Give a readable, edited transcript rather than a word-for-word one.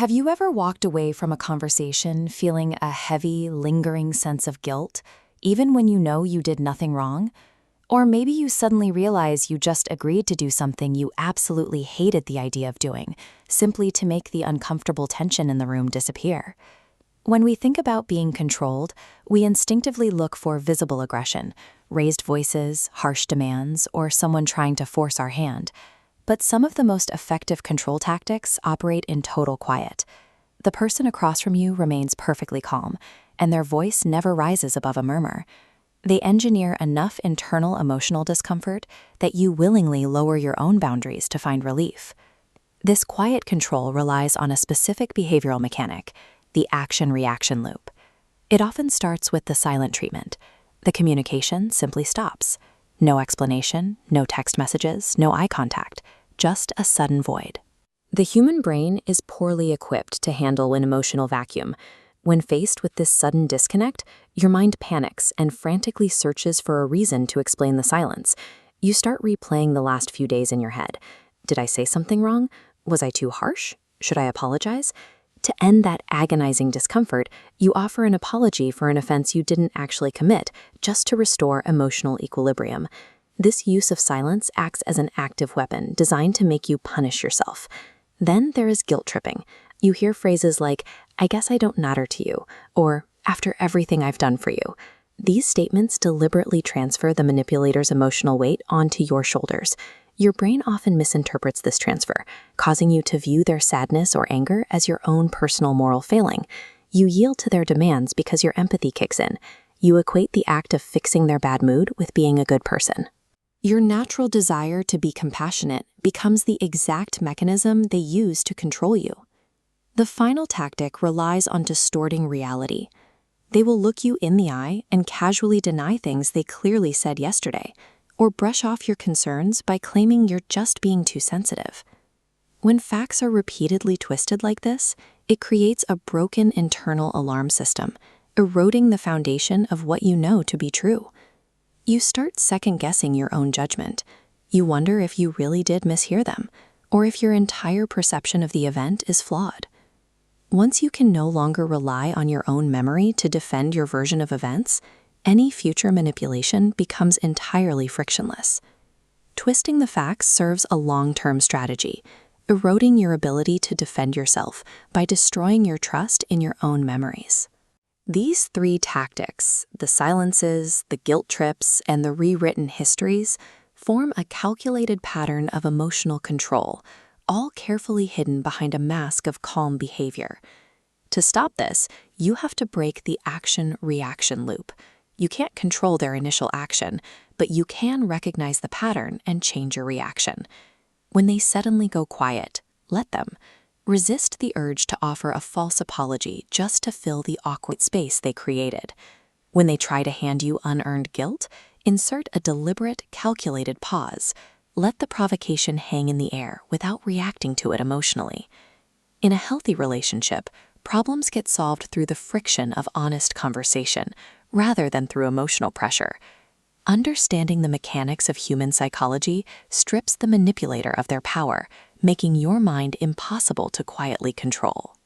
Have you ever walked away from a conversation feeling a heavy, lingering sense of guilt, even when you know you did nothing wrong? Or maybe you suddenly realize you just agreed to do something you absolutely hated the idea of doing, simply to make the uncomfortable tension in the room disappear. When we think about being controlled, we instinctively look for visible aggression, raised voices, harsh demands, or someone trying to force our hand. But some of the most effective control tactics operate in total quiet. The person across from you remains perfectly calm, and their voice never rises above a murmur. They engineer enough internal emotional discomfort that you willingly lower your own boundaries to find relief. This quiet control relies on a specific behavioral mechanic, the action-reaction loop. It often starts with the silent treatment. The communication simply stops. No explanation, no text messages, no eye contact, just a sudden void. The human brain is poorly equipped to handle an emotional vacuum. When faced with this sudden disconnect, your mind panics and frantically searches for a reason to explain the silence. You start replaying the last few days in your head. Did I say something wrong? Was I too harsh? Should I apologize? To end that agonizing discomfort, you offer an apology for an offense you didn't actually commit, just to restore emotional equilibrium. This use of silence acts as an active weapon designed to make you punish yourself. Then there is guilt tripping. You hear phrases like, "I guess I don't matter to you," or "after everything I've done for you." These statements deliberately transfer the manipulator's emotional weight onto your shoulders. Your brain often misinterprets this transfer, causing you to view their sadness or anger as your own personal moral failing. You yield to their demands because your empathy kicks in. You equate the act of fixing their bad mood with being a good person. Your natural desire to be compassionate becomes the exact mechanism they use to control you. The final tactic relies on distorting reality. They will look you in the eye and casually deny things they clearly said yesterday, or brush off your concerns by claiming you're just being too sensitive. When facts are repeatedly twisted like this, it creates a broken internal alarm system, eroding the foundation of what you know to be true. You start second-guessing your own judgment. You wonder if you really did mishear them, or if your entire perception of the event is flawed. Once you can no longer rely on your own memory to defend your version of events, any future manipulation becomes entirely frictionless. Twisting the facts serves a long-term strategy, eroding your ability to defend yourself by destroying your trust in your own memories. These three tactics, the silences, the guilt trips, and the rewritten histories, form a calculated pattern of emotional control, all carefully hidden behind a mask of calm behavior. To stop this, you have to break the action-reaction loop. You can't control their initial action, but you can recognize the pattern and change your reaction. When they suddenly go quiet, let them. Resist the urge to offer a false apology just to fill the awkward space they created. When they try to hand you unearned guilt, insert a deliberate, calculated pause. Let the provocation hang in the air without reacting to it emotionally. In a healthy relationship, problems get solved through the friction of honest conversation, rather than through emotional pressure. Understanding the mechanics of human psychology strips the manipulator of their power, making your mind impossible to quietly control.